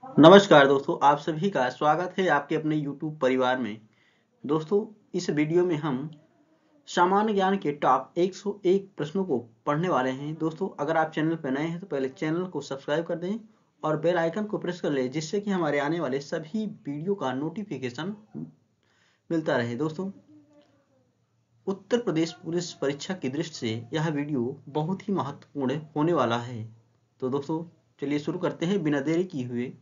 नमस्कार दोस्तों, आप सभी का स्वागत है आपके अपने YouTube परिवार में। दोस्तों, इस वीडियो में हम सामान्य ज्ञान के टॉप 101 प्रश्नों को पढ़ने वाले हैं। दोस्तों, अगर आप चैनल पर नए हैं तो पहले चैनल को सब्सक्राइब कर दें और बेल आइकन को प्रेस कर लें, जिससे कि हमारे आने वाले सभी वीडियो का नोटिफिकेशन मिलता रहे। दोस्तों, उत्तर प्रदेश पुलिस परीक्षा की दृष्टि से यह वीडियो बहुत ही महत्वपूर्ण होने वाला है। तो दोस्तों, चलिए शुरू करते हैं बिना देरी किए हुए।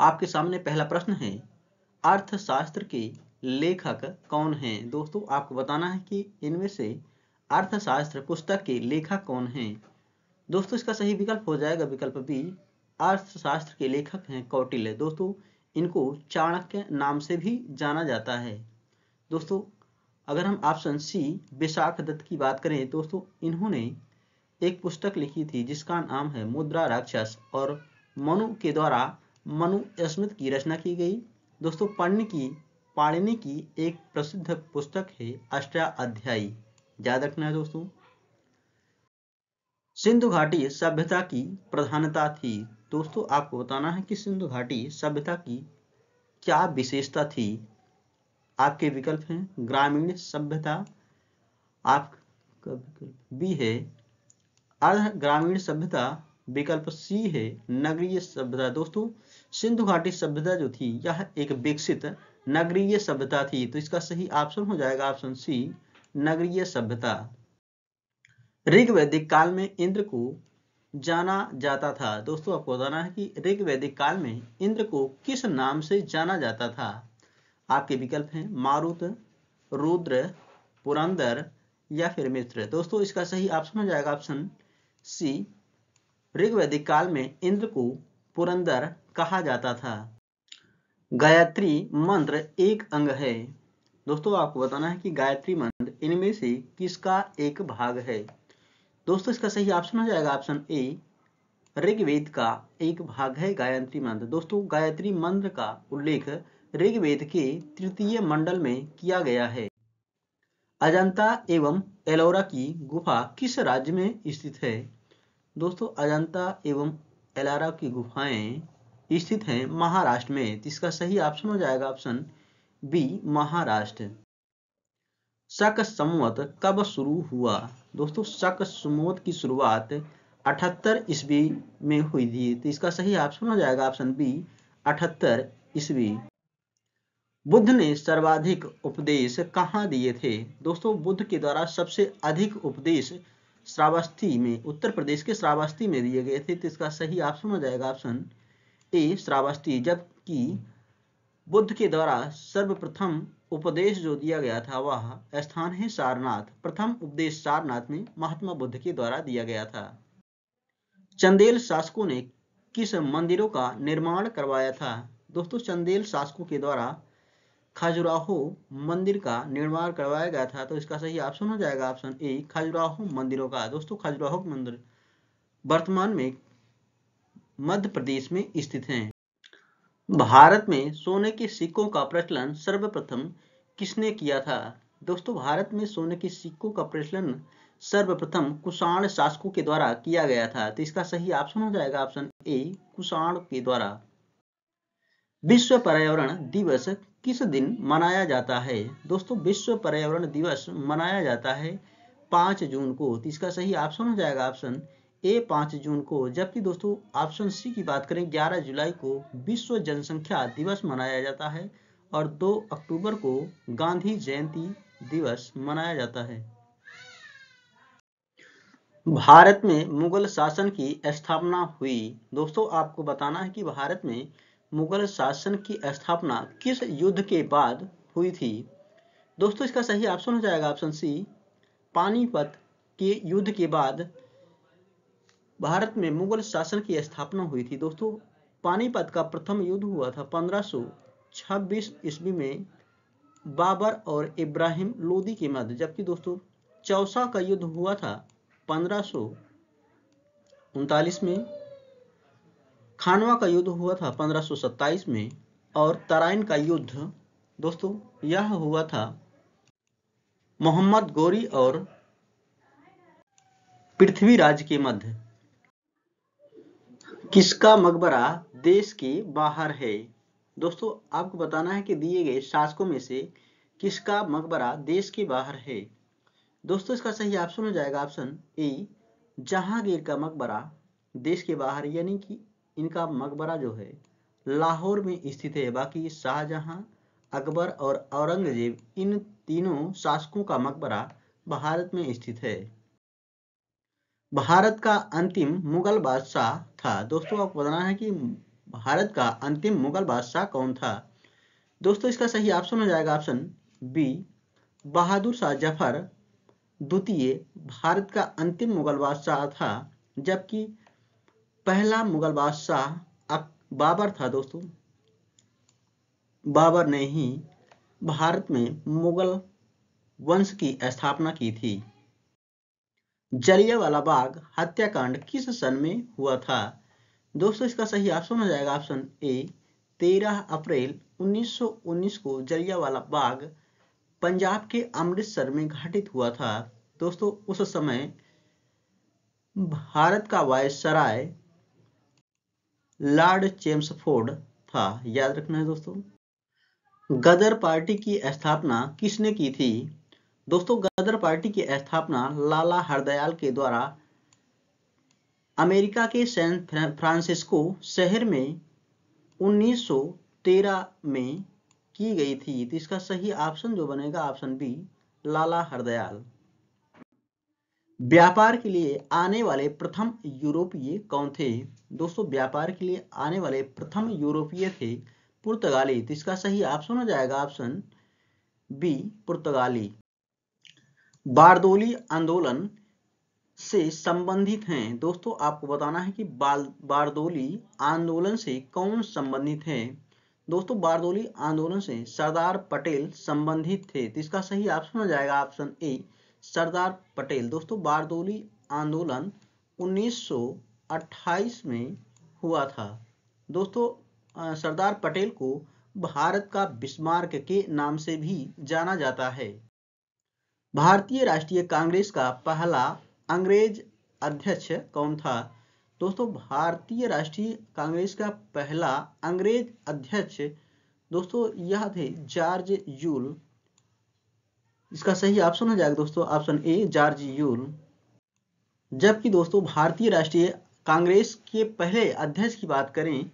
आपके सामने पहला प्रश्न है, अर्थशास्त्र के लेखक कौन हैं? दोस्तों, आपको बताना है कि इनमें से अर्थशास्त्र पुस्तक के लेखक कौन हैं। दोस्तों, इसका सही विकल्प हो जाएगा विकल्प बी। अर्थशास्त्र के लेखक हैं कौटिल्य। दोस्तों, इनको चाणक्य नाम से भी जाना जाता है। दोस्तों, अगर हम ऑप्शन सी विशाख दत्त की बात करें, दोस्तों इन्होंने एक पुस्तक लिखी थी जिसका नाम है मुद्रा राक्षस और मनु के द्वारा मनु स्मृत की रचना की गई। दोस्तों, पाणिनि की एक प्रसिद्ध पुस्तक है अष्टाध्यायी, याद रखना है। दोस्तों, सिंधु घाटी सभ्यता की प्रधानता थी। दोस्तों, आपको बताना है कि सिंधु घाटी सभ्यता की क्या विशेषता थी। आपके विकल्प हैं ग्रामीण सभ्यता, आपका विकल्प बी है अर्ध ग्रामीण सभ्यता, विकल्प सी है नगरीय सभ्यता। दोस्तों, सिंधु घाटी सभ्यता जो थी यह एक विकसित नगरीय सभ्यता थी, तो इसका सही ऑप्शन हो जाएगा ऑप्शन सी नगरीय सभ्यता। ऋग वैदिक काल में इंद्र को जाना जाता था। दोस्तों, आपको बताना है कि ऋग वैदिक काल में इंद्र को किस नाम से जाना जाता था। आपके विकल्प हैं मारुत, रुद्र, पुरंदर या फिर मित्र। दोस्तों, इसका सही ऑप्शन हो जाएगा ऑप्शन सी। ऋग्वैदिक काल में इंद्र को पुरंदर कहा जाता था। गायत्री मंत्र एक अंग है। दोस्तों, आपको बताना है कि गायत्री मंत्र इनमें से किसका एक भाग है। दोस्तों, इसका सही ऑप्शन हो जाएगा ऑप्शन ए, ऋग्वेद का एक भाग है गायत्री मंत्र। दोस्तों, गायत्री मंत्र का उल्लेख ऋग्वेद के तृतीय मंडल में किया गया है। अजंता एवं एलोरा की गुफा किस राज्य में स्थित है? दोस्तों, अजंता एवं एलोरा की गुफाएं स्थित हैं महाराष्ट्र में। इसका सही ऑप्शन हो जाएगा ऑप्शन बी महाराष्ट्र। शक संवत कब शुरू हुआ? दोस्तों, शक संवत की शुरुआत 78 ईस्वी में हुई थी, तो इसका सही ऑप्शन हो जाएगा ऑप्शन बी 78 ईस्वी। बुद्ध ने सर्वाधिक उपदेश कहाँ दिए थे? दोस्तों, बुद्ध के द्वारा सबसे अधिक उपदेश श्रावस्ती में, उत्तर प्रदेश के श्रावस्ती में दिए गए थे, तो इसका सही ऑप्शन हो जाएगा ऑप्शन ए श्रावस्ती। जबकि बुद्ध के द्वारा सर्वप्रथम उपदेश जो दिया गया था वह स्थान है सारनाथ। प्रथम उपदेश सारनाथ में महात्मा बुद्ध के द्वारा दिया गया था। चंदेल शासकों ने किस मंदिरों का निर्माण करवाया था? दोस्तों, चंदेल शासकों के द्वारा खजुराहो मंदिर का निर्माण करवाया गया था, तो इसका सही ऑप्शन हो जाएगा ऑप्शन ए खजुराहो मंदिरों का। दोस्तों, खजुराहो मंदिर वर्तमान में मध्य प्रदेश में स्थित हैं। भारत में सोने के सिक्कों का प्रचलन सर्वप्रथम किसने किया था? दोस्तों, भारत में सोने के सिक्कों का प्रचलन सर्वप्रथम कुषाण शासकों के द्वारा किया गया था, तो इसका सही ऑप्शन हो जाएगा ऑप्शन ए कुषाण के द्वारा। विश्व पर्यावरण दिवस किस दिन मनाया जाता है? दोस्तों, विश्व पर्यावरण दिवस मनाया जाता है 5 जून को, तो इसका सही ऑप्शन हो जाएगा ऑप्शन ए 5 जून को। जबकि दोस्तों, ऑप्शन सी की बात करें 11 जुलाई को विश्व जनसंख्या दिवस मनाया जाता है और 2 अक्टूबर को गांधी जयंती दिवस मनाया जाता है। भारत में मुगल शासन की स्थापना हुई। दोस्तों, आपको बताना है कि भारत में मुगल शासन की स्थापना किस युद्ध के बाद हुई थी? दोस्तों, इसका सही ऑप्शन हो जाएगा ऑप्शन सी पानीपत के युद्ध के बाद भारत में मुगल शासन की स्थापना हुई थी। दोस्तों, पानीपत का प्रथम युद्ध हुआ था 1526 ईस्वी में बाबर और इब्राहिम लोदी के मध्य। जबकि दोस्तों, चौसा का युद्ध हुआ था 1539 में, खानवा का युद्ध हुआ था 1527 में और तराइन का युद्ध दोस्तों यह हुआ था मोहम्मद गौरी और पृथ्वीराज के मध्य। किसका मकबरा देश के बाहर है। दोस्तों आपको बताना है कि दिए गए शासकों में से किसका मकबरा देश के बाहर है। दोस्तों इसका सही ऑप्शन हो जाएगा ऑप्शन ए, जहांगीर का मकबरा देश के बाहर, यानी कि इनका मकबरा जो है लाहौर में स्थित है। बाकी शाहजहां, अकबर और औरंगजेब इन तीनों शासकों का मकबरा भारत में स्थित है। भारत का अंतिम मुगल बादशाह था। दोस्तों आपको बताना है कि भारत का अंतिम मुगल बादशाह कौन था। दोस्तों इसका सही ऑप्शन हो जाएगा ऑप्शन बी, बहादुर शाह जफर द्वितीय भारत का अंतिम मुगल बादशाह था, जबकि पहला मुगल बादशाह बाबर था। दोस्तों बाबर ने ही भारत में मुगल वंश की स्थापना की थी। जलियांवाला बाग हत्याकांड किस सन में हुआ था। दोस्तों इसका सही ऑप्शन हो जाएगा ऑप्शन ए, 13 अप्रैल 1919 को जलियांवाला बाग पंजाब के अमृतसर में घटित हुआ था। दोस्तों उस समय भारत का वायसराय लॉर्ड चेम्सफोर्ड था, याद रखना है दोस्तों। गदर पार्टी की स्थापना किसने की थी। दोस्तों गदर पार्टी की स्थापना लाला हरदयाल के द्वारा अमेरिका के सैन फ्रांसिस्को शहर में 1913 में की गई थी। तो इसका सही ऑप्शन जो बनेगा ऑप्शन बी, लाला हरदयाल। व्यापार के लिए आने वाले प्रथम यूरोपीय कौन थे। दोस्तों व्यापार के लिए आने वाले प्रथम यूरोपीय थे पुर्तगाली। तो इसका सही ऑप्शन हो जाएगा ऑप्शन बी, पुर्तगाली। बारदोली आंदोलन से संबंधित हैं। दोस्तों आपको बताना है कि बारदोली आंदोलन से कौन संबंधित है। दोस्तों बारदोली आंदोलन से सरदार पटेल संबंधित थे। तो इसका सही ऑप्शन हो जाएगा ऑप्शन ए, सरदार पटेल। दोस्तों बारदोली आंदोलन 1928 में हुआ था। दोस्तों सरदार पटेल को भारत का बिस्मार्क के नाम से भी जाना जाता है। भारतीय राष्ट्रीय कांग्रेस का पहला अंग्रेज अध्यक्ष कौन था। दोस्तों भारतीय राष्ट्रीय कांग्रेस का पहला अंग्रेज अध्यक्ष दोस्तों यह थे जॉर्ज यूल। इसका सही ऑप्शन हो जाएगा दोस्तों ऑप्शन ए, जॉर्ज यूल। जबकि दोस्तों भारतीय राष्ट्रीय कांग्रेस के पहले अध्यक्ष की बात करें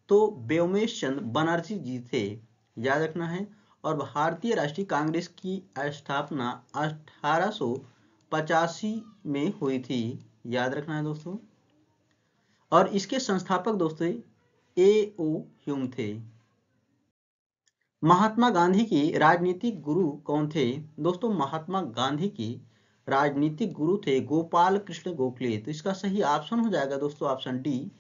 तो व्योमेश चंद्र बनर्जी जी थे, याद रखना है। और भारतीय राष्ट्रीय कांग्रेस की स्थापना 1885 में हुई थी, याद रखना है दोस्तों। और इसके संस्थापक दोस्तों ए.ओ. ह्यूम थे। महात्मा गांधी के राजनीतिक गुरु कौन थे। दोस्तों महात्मा गांधी के राजनीतिक गुरु थे गोपाल कृष्ण गोखले। तो इसका सही ऑप्शन हो जाएगा दोस्तों ऑप्शन डी,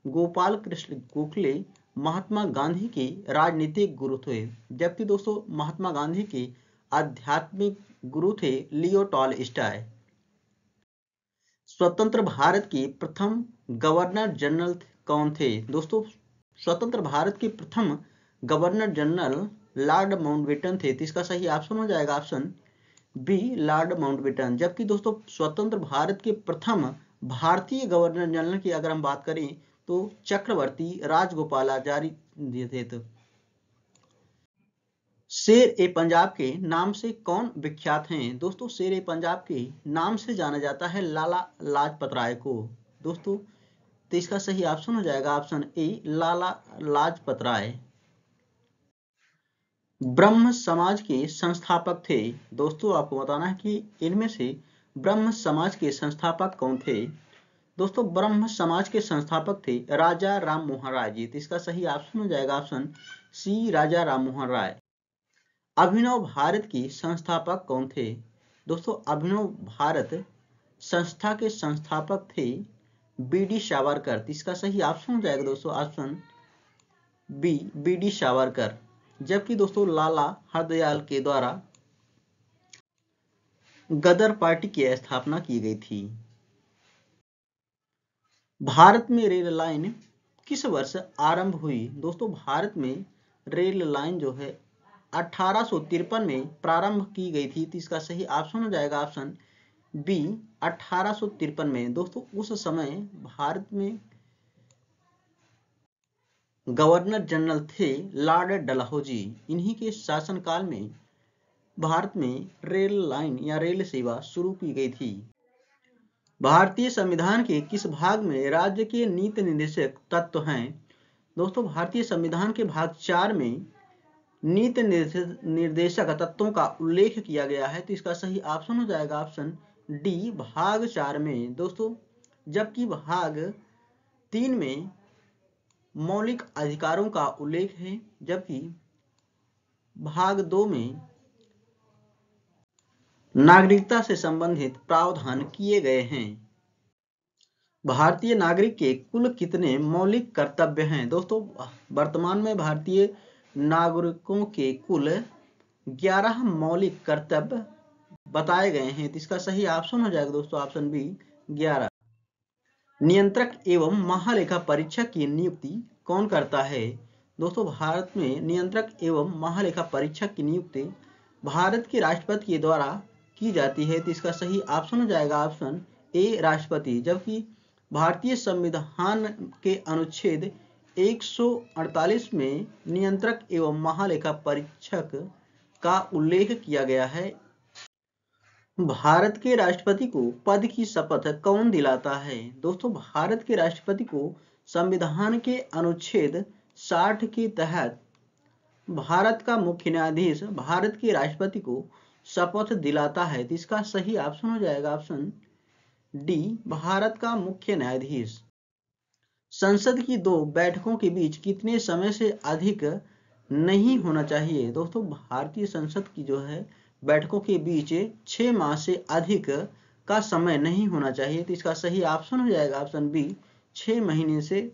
गोपाल कृष्ण गोखले महात्मा गांधी के राजनीतिक गुरु थे। जबकि दोस्तों महात्मा गांधी के आध्यात्मिक गुरु थे लियो टॉलस्टॉय। स्वतंत्र भारत के प्रथम गवर्नर जनरल कौन थे। दोस्तों स्वतंत्र भारत के प्रथम गवर्नर जनरल लॉर्ड माउंटबेटन थे। तो इसका सही ऑप्शन हो जाएगा ऑप्शन बी, लॉर्ड माउंटबेटन। जबकि दोस्तों स्वतंत्र भारत के प्रथम भारतीय गवर्नर जनरल की अगर हम बात करें तो चक्रवर्ती राजगोपालाचारी थे। तो शेर ए पंजाब के नाम से कौन विख्यात हैं। दोस्तों शेर ए पंजाब के नाम से जाना जाता है लाला लाजपत राय को। दोस्तों तो इसका सही ऑप्शन हो जाएगा ऑप्शन ए, लाला लाजपत राय। ब्रह्म समाज के संस्थापक थे। दोस्तों आपको बताना है कि इनमें से ब्रह्म समाज के संस्थापक कौन थे। दोस्तों ब्रह्म समाज के संस्थापक थे राजा राम मोहन राय जी। तो इसका सही ऑप्शन हो जाएगा ऑप्शन सी, राजा राम मोहन राय। अभिनव भारत के संस्थापक कौन थे। दोस्तों अभिनव भारत संस्था के संस्थापक थे बी.डी. सावरकर। तो इसका सही ऑप्शन हो जाएगा दोस्तों ऑप्शन बी, बी.डी. सावरकर। जबकि दोस्तों लाला हरदयाल के द्वारा गदर पार्टी की स्थापना की गई थी। भारत में रेल लाइन किस वर्ष आरंभ हुई। दोस्तों भारत में रेल लाइन जो है 1853 में प्रारंभ की गई थी। तो इसका सही ऑप्शन हो जाएगा ऑप्शन बी, 1853 में। दोस्तों उस समय भारत में गवर्नर जनरल थे लॉर्ड डलहौजी। इन्हीं के शासनकाल में भारत में रेल लाइन या रेल सेवा शुरू की गई थी। भारतीय संविधान के किस भाग में राज्य के नीति निर्देशक तत्व हैं? दोस्तों, भारतीय संविधान के भाग 4 में नीति निर्देशक तत्वों का उल्लेख किया गया है। तो इसका सही ऑप्शन हो जाएगा ऑप्शन डी, भाग 4 में दोस्तों। जबकि भाग 3 में मौलिक अधिकारों का उल्लेख है, जबकि भाग 2 में नागरिकता से संबंधित प्रावधान किए गए हैं। भारतीय नागरिक के कुल कितने मौलिक कर्तव्य हैं? दोस्तों, वर्तमान में भारतीय नागरिकों के कुल 11 मौलिक कर्तव्य बताए गए हैं। तो इसका सही ऑप्शन हो जाएगा दोस्तों ऑप्शन बी, 11। नियंत्रक एवं महालेखा परीक्षक की नियुक्ति कौन करता है? दोस्तों, भारत में नियंत्रक एवं महालेखा परीक्षक की नियुक्ति भारत के राष्ट्रपति के द्वारा की जाती है। तो इसका सही ऑप्शन हो जाएगा ऑप्शन ए, राष्ट्रपति। जबकि भारतीय संविधान के अनुच्छेद 148 में नियंत्रक एवं महालेखा परीक्षक का उल्लेख किया गया है। भारत के राष्ट्रपति को पद की शपथ कौन दिलाता है? दोस्तों, भारत के राष्ट्रपति को संविधान के अनुच्छेद 60 के तहत भारत का मुख्य न्यायाधीश भारत के राष्ट्रपति को शपथ दिलाता है। तो इसका सही ऑप्शन हो जाएगा ऑप्शन डी, भारत का मुख्य न्यायाधीश। संसद की 2 बैठकों के बीच कितने समय से अधिक नहीं होना चाहिए? दोस्तों, भारतीय संसद की जो है बैठकों के बीच 6 माह से अधिक का समय नहीं होना चाहिए। तो इसका सही ऑप्शन हो जाएगा ऑप्शन बी, 6 महीने से।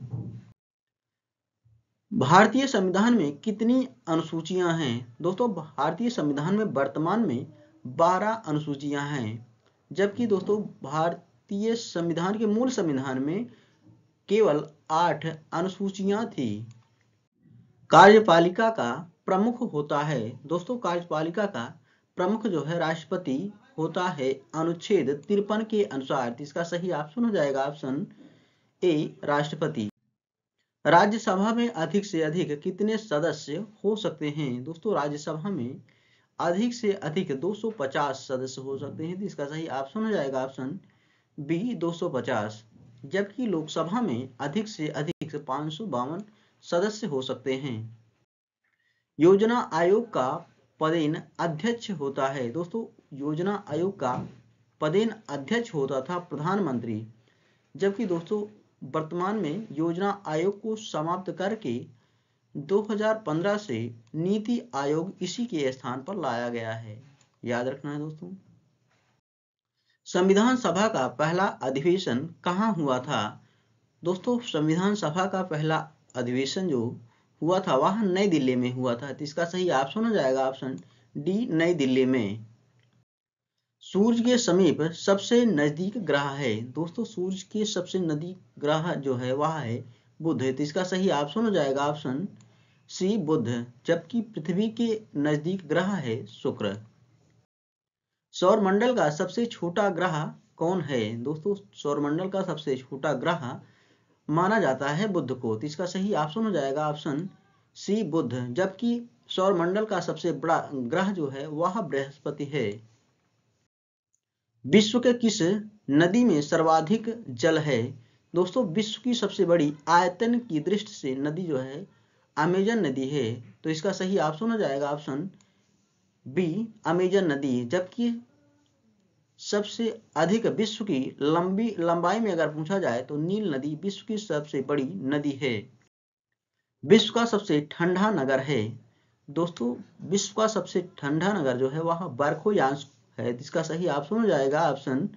भारतीय संविधान में कितनी अनुसूचियां हैं? दोस्तों, भारतीय संविधान में वर्तमान में 12 अनुसूचियां हैं। जबकि दोस्तों, भारतीय संविधान के मूल संविधान में केवल 8 अनुसूचियां थी। कार्यपालिका का प्रमुख होता है। दोस्तों, कार्यपालिका का प्रमुख जो है राष्ट्रपति होता है अनुच्छेद 53 के अनुसार। इसका सही ऑप्शन हो जाएगा ऑप्शन ए, राष्ट्रपति। राज्यसभा में अधिक से अधिक कितने सदस्य हो सकते हैं? दोस्तों, राज्यसभा में अधिक से अधिक 250 सदस्य हो सकते हैं। तो इसका सही ऑप्शन हो जाएगा ऑप्शन बी, 250। जबकि लोकसभा में अधिक से अधिक 552 सदस्य हो सकते हैं। योजना आयोग का पदेन अध्यक्ष होता है। दोस्तों, योजना आयोग का पदेन अध्यक्ष होता था प्रधानमंत्री। जबकि दोस्तों, वर्तमान में योजना आयोग को समाप्त करके 2015 से नीति आयोग इसी के स्थान पर लाया गया है। याद रखना है दोस्तों। संविधान सभा का पहला अधिवेशन कहाँ हुआ था? दोस्तों, संविधान सभा का पहला अधिवेशन जो हुआ था वह नई दिल्ली में हुआ था। तो इसका सही ऑप्शन हो जाएगा ऑप्शन डी, नई दिल्ली में। सूर्य के समीप सबसे नजदीक ग्रह है। दोस्तों, सूर्य के सबसे नजदीक ग्रह जो है वह है बुध। तो इसका सही ऑप्शन हो जाएगा ऑप्शन सी, बुध। जबकि पृथ्वी के नजदीक ग्रह है शुक्र। सौरमंडल का सबसे छोटा ग्रह कौन है? दोस्तों, सौरमंडल का सबसे छोटा ग्रह माना जाता है बुध को। तो इसका सही ऑप्शन हो जाएगा ऑप्शन सी, बुध। जबकि सौरमंडल का सबसे बड़ा ग्रह जो है वह बृहस्पति है। विश्व के किस नदी में सर्वाधिक जल है? दोस्तों, विश्व की सबसे बड़ी आयतन की दृष्टि से नदी जो है अमेजन नदी है। तो इसका सही ऑप्शन हो जाएगा ऑप्शन बी, अमेजन नदी। जबकि सबसे अधिक विश्व की लंबाई में अगर पूछा जाए तो नील नदी विश्व की सबसे बड़ी नदी है। विश्व का सबसे ठंडा नगर है। दोस्तों, विश्व का सबसे ठंडा नगर जो है वह वर्खोयांस्क है। इसका सही ऑप्शन हो जाएगा ऑप्शन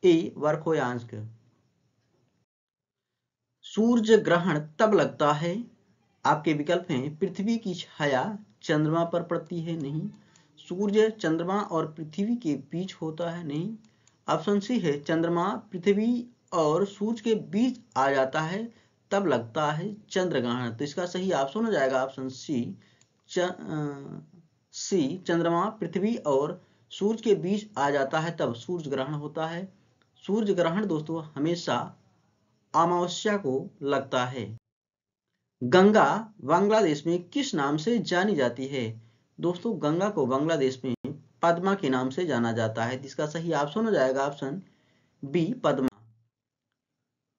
ए, वर्खोयांस्क। सूर्य ग्रहण तब लगता है, आपके विकल्प हैं पृथ्वी की छाया चंद्रमा पर पड़ती है, नहीं। सूर्य चंद्रमा और पृथ्वी के बीच होता है, नहीं। ऑप्शन सी है चंद्रमा पृथ्वी और सूर्य के बीच आ जाता है तब लगता है चंद्रग्रहण। तो इसका सही ऑप्शन हो जाएगा ऑप्शन सी, चंद्रमा पृथ्वी और सूर्य के बीच आ जाता है तब सूर्य ग्रहण होता है। सूर्य ग्रहण दोस्तों हमेशा अमावस्या को लगता है। गंगा बांग्लादेश में किस नाम से जानी जाती है? दोस्तों गंगा को बांग्लादेश में पद्मा के नाम से जाना जाता है। इसका सही ऑप्शन हो जाएगा ऑप्शन बी पद्मा।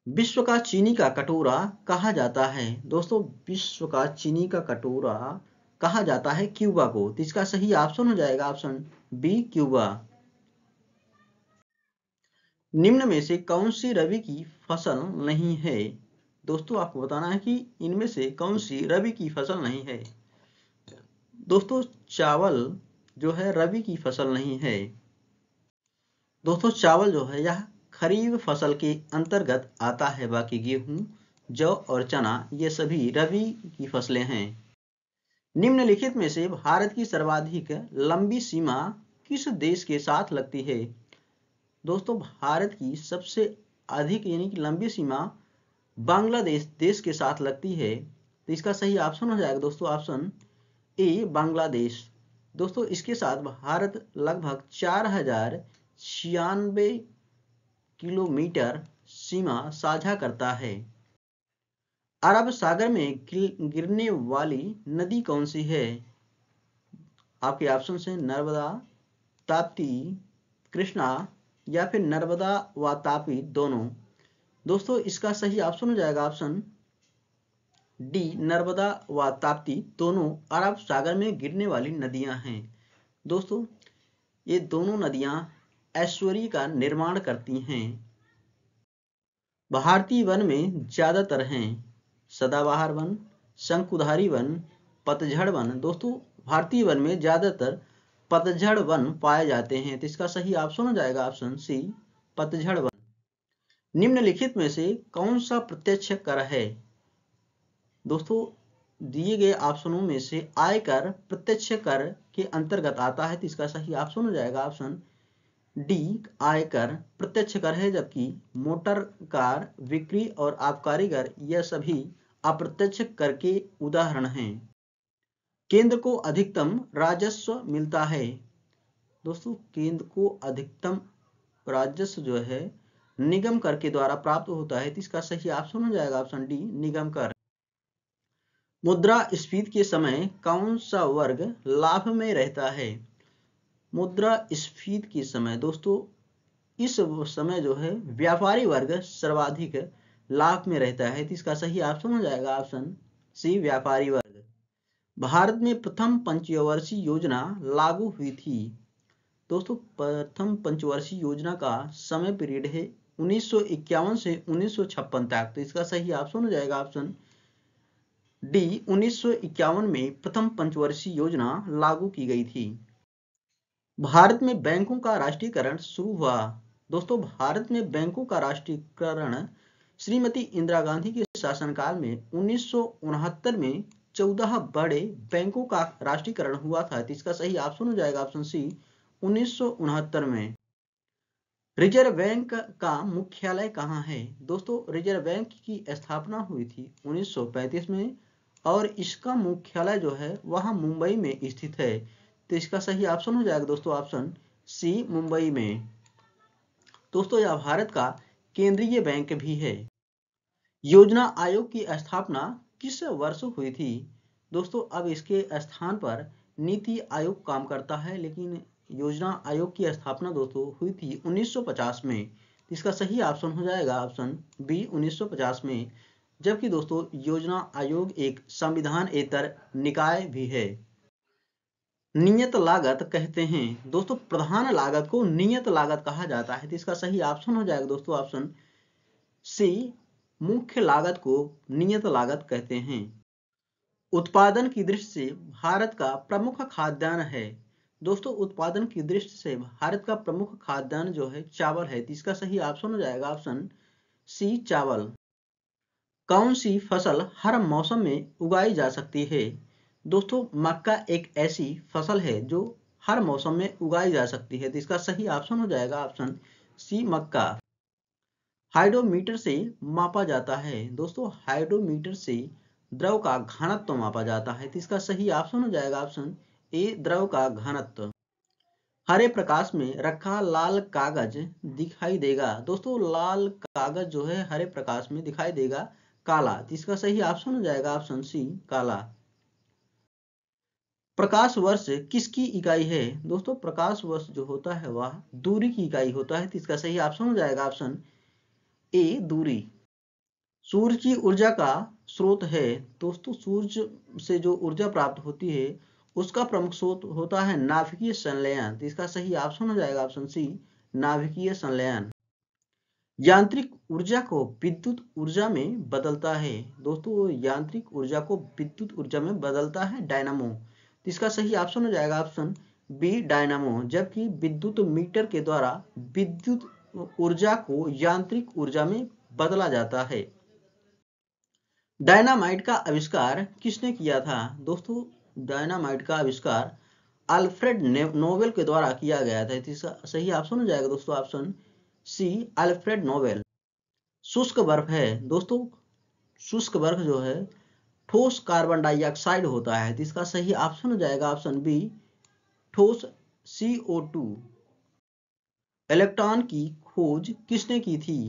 विश्व का चीनी का कटोरा कहा जाता है? दोस्तों विश्व का चीनी का कटोरा कहा जाता है क्यूबा को। तो इसका सही ऑप्शन हो जाएगा ऑप्शन बी क्यूबा। निम्न में से कौन सी रबी की फसल नहीं है? दोस्तों आपको बताना है कि इनमें से कौन सी रबी की फसल नहीं है। दोस्तों चावल जो है रबी की फसल नहीं है। दोस्तों चावल जो है यह खरीफ फसल के अंतर्गत आता है। बाकी गेहूं, जौ और चना ये सभी रबी की फसलें हैं। निम्नलिखित में से भारत की सर्वाधिक लंबी सीमा किस देश के साथ लगती है? दोस्तों भारत की सबसे अधिक यानी कि लंबी सीमा बांग्लादेश देश के साथ लगती है। तो इसका सही ऑप्शन हो जाएगा दोस्तों ऑप्शन ए बांग्लादेश। दोस्तों इसके साथ भारत लगभग 4096 किलोमीटर सीमा साझा करता है। अरब सागर में गिरने वाली नदी कौन सी है? आपके ऑप्शन है नर्मदा, ताप्ती, कृष्णा या फिर नर्मदा व तापी दोनों। दोस्तों इसका सही ऑप्शन हो जाएगा ऑप्शन डी नर्मदा व ताप्ती दोनों अरब सागर में गिरने वाली नदियां हैं। दोस्तों ये दोनों नदियां ऐश्वर्य का निर्माण करती हैं। भारतीय वन में ज्यादातर हैं सदाबहार वन, शंकुधारी वन, पतझड़ वन। दोस्तों भारतीय वन में ज्यादातर पतझड़ वन पाए जाते हैं। तो इसका सही ऑप्शन हो जाएगा ऑप्शन सी पतझड़ वन। निम्नलिखित में से कौन सा प्रत्यक्ष कर है? दोस्तों दिए गए ऑप्शनों में से आयकर प्रत्यक्ष कर के अंतर्गत आता है। तो इसका सही ऑप्शन हो जाएगा ऑप्शन डी आयकर प्रत्यक्ष कर है। जबकि मोटर कार बिक्री और आबकारी कर यह सभी अप्रत्यक्ष कर के उदाहरण हैं। केंद्र को अधिकतम राजस्व मिलता है? दोस्तों केंद्र को अधिकतम राजस्व जो है निगम कर के द्वारा प्राप्त होता है। तो इसका सही ऑप्शन हो जाएगा ऑप्शन डी निगम कर। मुद्रास्फीति के समय कौन सा वर्ग लाभ में रहता है? मुद्रास्फीति के समय दोस्तों इस समय जो है व्यापारी वर्ग सर्वाधिक लाभ में रहता है। तो इसका सही ऑप्शन हो जाएगा ऑप्शन सी व्यापारी वर्ग। भारत में प्रथम पंचवर्षीय योजना लागू हुई थी? दोस्तों प्रथम पंचवर्षीय योजना का समय पीरियड है 1951 से 1956 तक। तो इसका सही ऑप्शन हो जाएगा ऑप्शन डी 1951 में प्रथम पंचवर्षीय योजना लागू की गई थी। भारत में बैंकों का राष्ट्रीयकरण शुरू हुआ? दोस्तों भारत में बैंकों का राष्ट्रीयकरण श्रीमती इंदिरा गांधी के शासनकाल में 1969 में 14 बड़े बैंकों का राष्ट्रीयकरण हुआ था। तो इसका सही ऑप्शन हो जाएगा ऑप्शन सी 1969 में। रिजर्व बैंक का मुख्यालय कहाँ है? दोस्तों रिजर्व बैंक की स्थापना हुई थी 1935 में और इसका मुख्यालय जो है वह मुंबई में स्थित है। तो इसका सही ऑप्शन हो जाएगा दोस्तों ऑप्शन सी मुंबई में। दोस्तों यह भारत का केंद्रीय बैंक भी है। योजना आयोग की स्थापना किस वर्ष हुई थी? दोस्तों अब इसके स्थान पर नीति आयोग काम करता है, लेकिन योजना आयोग की स्थापना दोस्तों हुई थी 1950 में। इसका सही ऑप्शन हो जाएगा ऑप्शन बी 1950 में। जबकि दोस्तों योजना आयोग एक संविधानेतर निकाय भी है। नियत लागत कहते हैं? दोस्तों प्रधान लागत को नियत लागत कहा जाता है। तो इसका सही ऑप्शन हो जाएगा दोस्तों ऑप्शन सी मुख्य लागत को नियत लागत कहते हैं। उत्पादन की दृष्टि से भारत का प्रमुख खाद्यान्न है? दोस्तों उत्पादन की दृष्टि से भारत का प्रमुख खाद्यान्न जो है चावल है। तो इसका सही ऑप्शन हो जाएगा ऑप्शन सी चावल। कौन सी फसल हर मौसम में उगाई जा सकती है? दोस्तों मक्का एक ऐसी फसल है जो हर मौसम में उगाई जा सकती है। तो इसका सही ऑप्शन हो जाएगा ऑप्शन सी मक्का। हाइड्रोमीटर से मापा जाता है? दोस्तों हाइड्रोमीटर से द्रव का घनत्व मापा जाता है। तो इसका सही ऑप्शन हो जाएगा ऑप्शन ए द्रव का घनत्व। हरे प्रकाश में रखा लाल कागज दिखाई देगा? दोस्तों लाल कागज जो है हरे प्रकाश में दिखाई देगा काला। तो इसका सही ऑप्शन हो जाएगा ऑप्शन सी काला। प्रकाश वर्ष किसकी इकाई है? दोस्तों प्रकाश वर्ष जो होता है वह दूरी की इकाई होता है। तो इसका सही ऑप्शन हो जाएगा ऑप्शन ए दूरी। सूर्य की ऊर्जा का स्रोत है। दोस्तों सूर्य से जो ऊर्जा प्राप्त होती है उसका प्रमुख स्रोत होता है नाभिकीय संलयन। तो इसका सही ऑप्शन हो जाएगा ऑप्शन सी नाभिकीय संलयन। यांत्रिक ऊर्जा को विद्युत ऊर्जा में बदलता है। दोस्तों यांत्रिक ऊर्जा को विद्युत ऊर्जा में बदलता है डायनामो। तो इसका सही ऑप्शन हो जाएगा ऑप्शन बी डायनामो। जबकि विद्युत मीटर के द्वारा विद्युत ऊर्जा को यांत्रिक ऊर्जा में बदला जाता है। डायनामाइट का आविष्कार किसने किया था? दोस्तों डायनामाइट का आविष्कार अल्फ्रेड नोबेल के द्वारा किया गया था। इसका सही ऑप्शन हो जाएगा दोस्तों ऑप्शन सी अल्फ्रेड नोबेल। शुष्क बर्फ है। दोस्तों शुष्क बर्फ जो है ठोस कार्बन डाइऑक्साइड होता है। तो इसका सही ऑप्शन हो जाएगा ऑप्शन बी ठोस CO2। इलेक्ट्रॉन की खोज किसने की थी?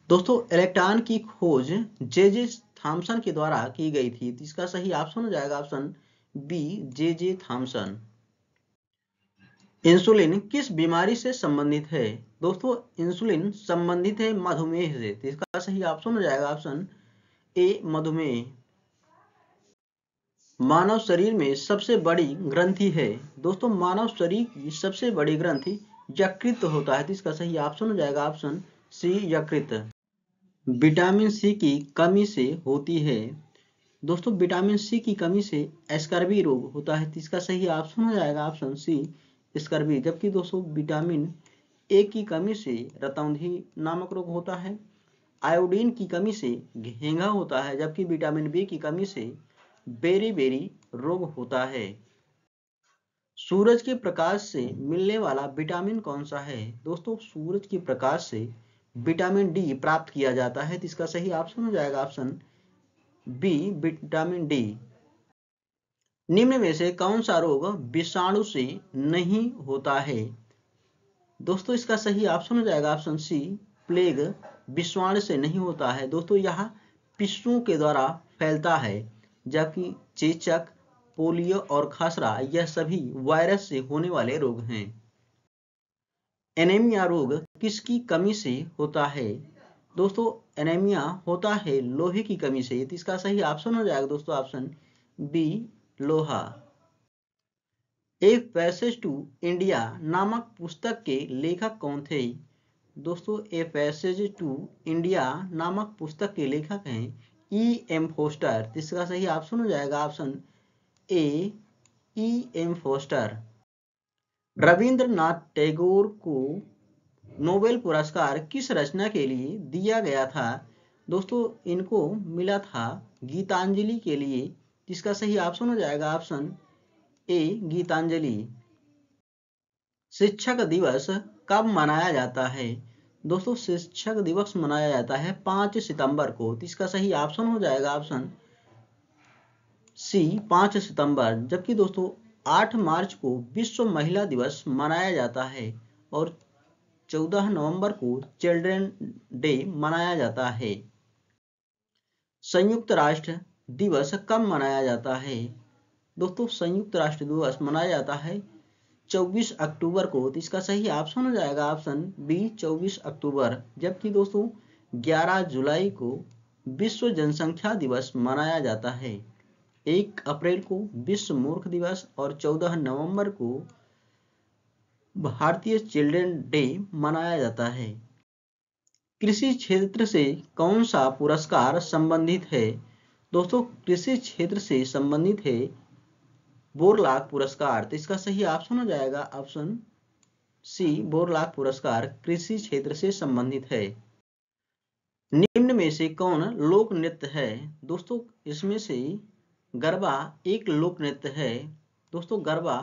दोस्तों इलेक्ट्रॉन की खोज जे थॉमसन के द्वारा की गई थी। तो इसका सही ऑप्शन हो जाएगा option B J Thomson. Insulin किस बीमारी से संबंधित है? दोस्तों इंसुलिन संबंधित है मधुमेह से। तो इसका सही ऑप्शन हो जाएगा ऑप्शन ए मधुमेह। मानव शरीर में सबसे बड़ी ग्रंथि है। दोस्तों मानव शरीर की सबसे बड़ी ग्रंथि यकृत होता है। तो इसका सही ऑप्शन हो जाएगा ऑप्शन सी यकृत। विटामिन सी की कमी से होती है। दोस्तों विटामिन सी की कमी से स्कर्वी रोग होता है। तो इसका सही ऑप्शन हो जाएगा ऑप्शन सी स्कर्वी। जबकि दोस्तों विटामिन ए की कमी से रतौंधी नामक रोग होता है। आयोडीन की कमी से घेंघा होता है। जबकि विटामिन बी की कमी से बेरी रोग होता है। सूरज के प्रकाश से मिलने वाला विटामिन कौन सा है? दोस्तों सूरज के प्रकाश से विटामिन डी प्राप्त किया जाता है। तो इसका सही ऑप्शन हो जाएगा ऑप्शन बी विटामिन डी। निम्न में से कौन सा रोग विषाणु से नहीं होता है? दोस्तों इसका सही ऑप्शन हो जाएगा ऑप्शन सी प्लेग विषाणु से नहीं होता है। दोस्तों यह पिस्सू के द्वारा फैलता है। जबकि चेचक पोलियो और खसरा यह सभी वायरस से होने वाले रोग हैं। एनीमिया रोग किसकी कमी से होता है? दोस्तों एनीमिया होता है लोहे की कमी से। तो इसका सही ऑप्शन हो जाएगा दोस्तों ऑप्शन बी लोहा। ए पैसेज टू इंडिया नामक पुस्तक के लेखक कौन थे? दोस्तों ए पैसेज टू इंडिया नामक पुस्तक के लेखक हैं E.M. फोस्टर। इसका सही ऑप्शन हो जाएगा option A E.M. Forster. Rabindranath Tagore को नोबेल पुरस्कार किस रचना के लिए दिया गया था? दोस्तों इनको मिला था गीतांजलि के लिए। इसका सही ऑप्शन हो जाएगा ऑप्शन ए गीतांजलि। शिक्षक दिवस कब मनाया जाता है? दोस्तों शिक्षक दिवस मनाया जाता है 5 सितंबर को। तो इसका सही ऑप्शन हो जाएगा ऑप्शन सी 5 सितंबर। जबकि दोस्तों 8 मार्च को विश्व महिला दिवस मनाया जाता है और 14 नवंबर को चिल्ड्रन डे मनाया जाता है। संयुक्त राष्ट्र दिवस कब मनाया जाता है? दोस्तों संयुक्त राष्ट्र दिवस मनाया जाता है 24 अक्टूबर को। तो इसका सही ऑप्शन हो जाएगा ऑप्शन बी 24 अक्टूबर। जबकि दोस्तों 11 जुलाई को विश्व जनसंख्या दिवस मनाया जाता है। 1 अप्रैल को विश्व मूर्ख दिवस और 14 नवंबर को भारतीय चिल्ड्रन डे मनाया जाता है। कृषि क्षेत्र से कौन सा पुरस्कार संबंधित है? दोस्तों कृषि क्षेत्र से संबंधित है बोरलाग पुरस्कार। तो इसका सही ऑप्शन हो जाएगा ऑप्शन सी बोरलाग पुरस्कार कृषि क्षेत्र से संबंधित है। निम्न में से कौन लोक नृत्य है? दोस्तों इसमें से गरबा एक लोक नृत्य है। दोस्तों गरबा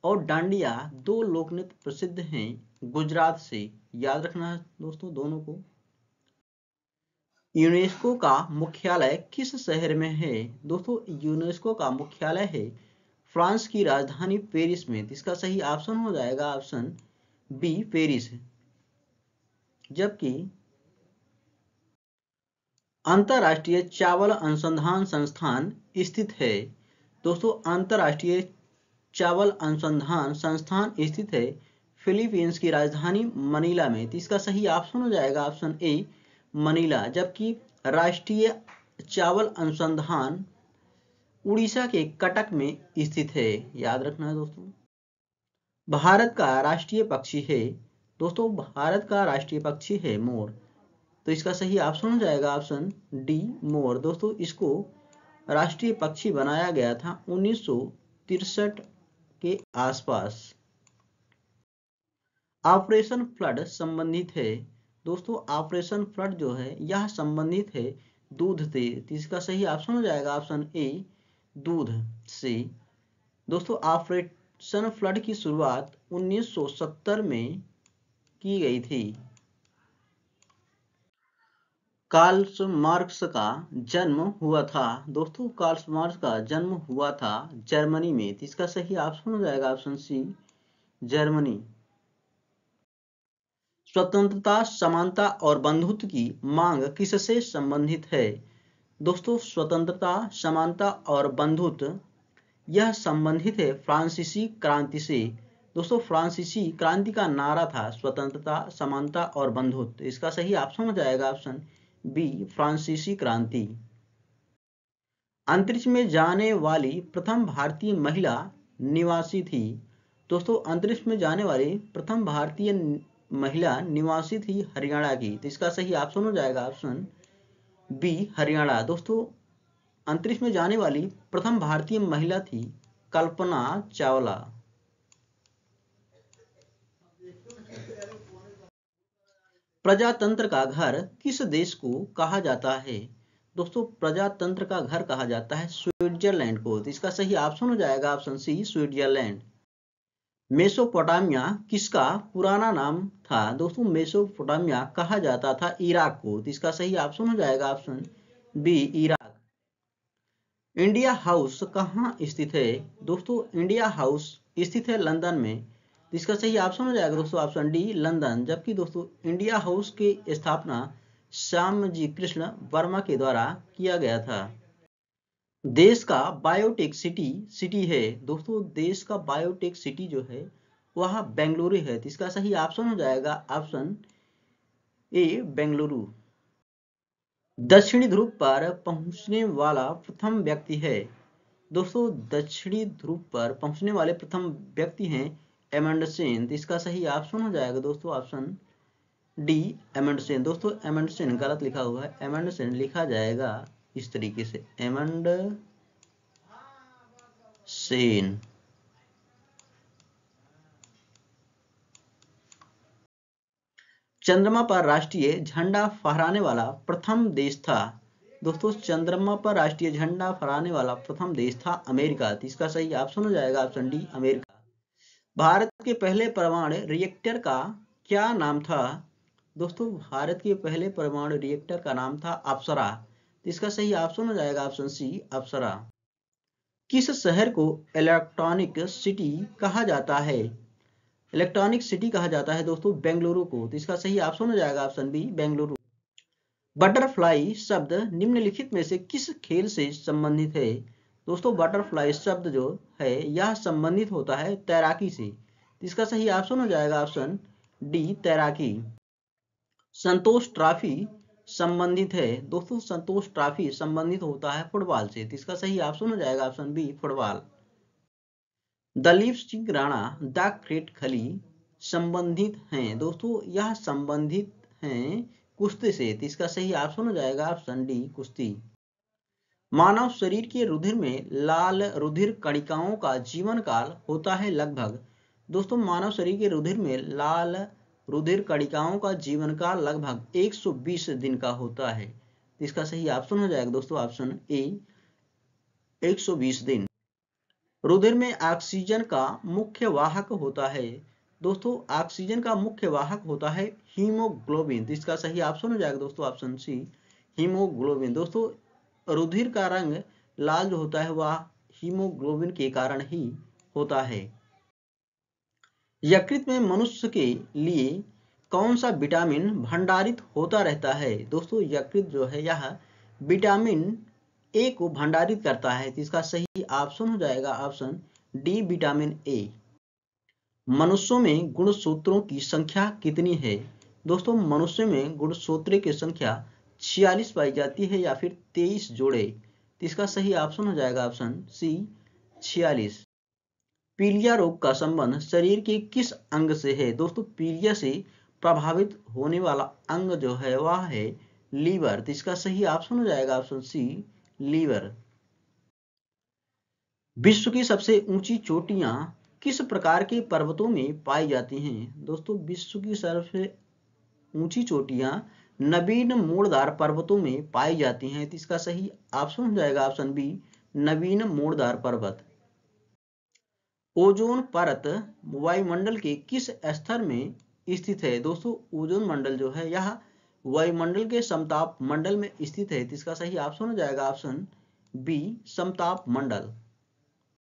और डांडिया 2 लोक नृत्य प्रसिद्ध हैं गुजरात से। याद रखना है दोस्तों दोनों को। यूनेस्को का मुख्यालय किस शहर में है? दोस्तों यूनेस्को का मुख्यालय है फ्रांस की राजधानी पेरिस में। इसका सही ऑप्शन हो जाएगा ऑप्शन बी पेरिस। जबकि अंतर्राष्ट्रीय चावल अनुसंधान संस्थान स्थित है? दोस्तों अंतर्राष्ट्रीय चावल अनुसंधान संस्थान स्थित है फिलीपींस की राजधानी मनीला में। तो इसका सही ऑप्शन हो जाएगा ऑप्शन ए मनीला। जबकि राष्ट्रीय चावल अनुसंधान उड़ीसा के कटक में स्थित है, याद रखना है दोस्तों। भारत का राष्ट्रीय पक्षी है? दोस्तों भारत का राष्ट्रीय पक्षी है मोर। तो इसका सही ऑप्शन हो जाएगा ऑप्शन डी मोर। दोस्तों इसको राष्ट्रीय पक्षी बनाया गया था 1963 के आसपास। ऑपरेशन फ्लड संबंधित है? दोस्तों ऑपरेशन फ्लड जो है यह संबंधित है दूध से। तो इसका सही ऑप्शन हो जाएगा ऑप्शन ए दूध से। दोस्तों ऑपरेशन फ्लड की शुरुआत 1970 में की गई थी। कार्ल मार्क्स का जन्म हुआ था? दोस्तों कार्ल मार्क्स का जन्म हुआ था जर्मनी में। तो इसका सही ऑप्शन हो जाएगा ऑप्शन सी जर्मनी। स्वतंत्रता, समानता और बंधुत्व की मांग किससे संबंधित है? दोस्तों स्वतंत्रता, समानता और बंधुत्व यह संबंधित है फ्रांसीसी क्रांति से। दोस्तों फ्रांसीसी क्रांति का नारा था स्वतंत्रता, समानता और बंधुत्व। इसका सही ऑप्शन हो जाएगा ऑप्शन बी फ्रांसीसी क्रांति। अंतरिक्ष में जाने वाली प्रथम भारतीय महिला निवासी थी? दोस्तों अंतरिक्ष में जाने वाली प्रथम भारतीय महिला निवासी थी हरियाणा की। तो इसका सही ऑप्शन हो जाएगा ऑप्शन बी हरियाणा। दोस्तों अंतरिक्ष में जाने वाली प्रथम भारतीय महिला थी कल्पना चावला। प्रजातंत्र का घर किस देश को कहा जाता है? दोस्तों प्रजातंत्र का घर कहा जाता है स्विट्जरलैंड को। तो इसका सही ऑप्शन हो जाएगा ऑप्शन सी स्विट्जरलैंड। मेसोपोटामिया किसका पुराना नाम था? दोस्तों मेसोपोटामिया कहा जाता था इराक को। तो इसका सही ऑप्शन हो जाएगा option B Iraq. India house कहाँ स्थित है? दोस्तों इंडिया हाउस स्थित है लंदन में। तो इसका सही ऑप्शन हो जाएगा दोस्तों ऑप्शन डी लंदन। जबकि दोस्तों इंडिया हाउस की स्थापना श्यामजी कृष्ण वर्मा के द्वारा किया गया था। देश का बायोटेक सिटी है? दोस्तों देश का बायोटेक सिटी जो है वह बेंगलुरु है। तो इसका सही ऑप्शन हो जाएगा ऑप्शन ए बेंगलुरु। दक्षिणी ध्रुव पर पहुंचने वाला प्रथम व्यक्ति है? दोस्तों दक्षिणी ध्रुव पर पहुंचने वाले प्रथम व्यक्ति हैं एमंडसेन। तो इसका सही ऑप्शन हो जाएगा दोस्तों ऑप्शन डी एमंडसेन। दोस्तों एमंडसेन गलत लिखा हुआ है, एमंडसेन लिखा जाएगा इस तरीके से एमंडसेन। चंद्रमा पर राष्ट्रीय झंडा फहराने वाला प्रथम देश था? दोस्तों चंद्रमा पर राष्ट्रीय झंडा फहराने वाला प्रथम देश था अमेरिका। तो इसका सही ऑप्शन हो जाएगा ऑप्शन डी अमेरिका। भारत के पहले परमाणु रिएक्टर का क्या नाम था? दोस्तों भारत के पहले परमाणु रिएक्टर का नाम था अप्सरा। तो इसका सही ऑप्शन हो जाएगा ऑप्शन सी अप्सरा। किस शहर को इलेक्ट्रॉनिक सिटी कहा जाता है? इलेक्ट्रॉनिक सिटी कहा जाता है दोस्तों बेंगलुरु को। तो इसका सही ऑप्शन हो जाएगा ऑप्शन बी बेंगलुरु। बटरफ्लाई शब्द निम्नलिखित में से किस खेल से संबंधित है? दोस्तों बटरफ्लाई शब्द जो है यह संबंधित होता है तैराकी से। तो इसका सही ऑप्शन हो जाएगा ऑप्शन डी तैराकी। संतोष ट्रॉफी संबंधित है? दोस्तों संतोष ट्रॉफी संबंधित होता है फुटबॉल से। तो इसका सही ऑप्शन हो जाएगा option B football. Dalip Singh Rana the great Khali संबंधित हैं? दोस्तों यह संबंधित हैं कुश्ती से। तो इसका सही ऑप्शन हो जाएगा ऑप्शन डी कुश्ती। मानव शरीर के रुधिर में लाल रुधिर कणिकाओं का जीवन काल होता है लगभग? दोस्तों मानव शरीर के रुधिर में लाल रुधिर कणिकाओं का जीवन काल लगभग 120 दिन का होता है। तो इसका सही ऑप्शन हो जाएगा दोस्तों ऑप्शन ए 120 दिन। रुधिर में ऑक्सीजन का मुख्य वाहक होता है? दोस्तों ऑक्सीजन का मुख्य वाहक होता है हीमोग्लोबिन। तो इसका सही ऑप्शन हो जाएगा दोस्तों ऑप्शन सी हीमोग्लोबिन। दोस्तों रुधिर का रंग लाल जो होता है वह हीमोग्लोबिन के कारण ही होता है। यकृत में मनुष्य के लिए कौन सा विटामिन भंडारित होता रहता है? दोस्तों यकृत जो है यह विटामिन ए को भंडारित करता है? तो इसका सही ऑप्शन हो जाएगा ऑप्शन डी विटामिन ए। मनुष्यों में गुणसूत्रों की संख्या कितनी है? दोस्तों मनुष्य में गुणसूत्रों की संख्या 46 पाई जाती है या फिर 23 जोड़े? तो इसका सही ऑप्शन हो जाएगा ऑप्शन सी 46। पीलिया रोग का संबंध शरीर के किस अंग से है? दोस्तों पीलिया से प्रभावित होने वाला अंग जो है वह है लीवर। तो इसका सही ऑप्शन हो जाएगा ऑप्शन सी लीवर। विश्व की सबसे ऊंची चोटियां किस प्रकार के पर्वतों में पाई जाती हैं? दोस्तों विश्व की सबसे ऊंची चोटियां नवीन मोड़दार पर्वतों में पाई जाती हैं। तो इसका सही ऑप्शन हो जाएगा ऑप्शन बी नवीन मोड़दार पर्वत। ओजोन परत वायुमंडल के किस स्तर में स्थित है? दोस्तों ओजोन मंडल जो है यह वायुमंडल के समताप मंडल में स्थित है। तो इसका सही ऑप्शन हो जाएगा ऑप्शन बी समताप मंडल।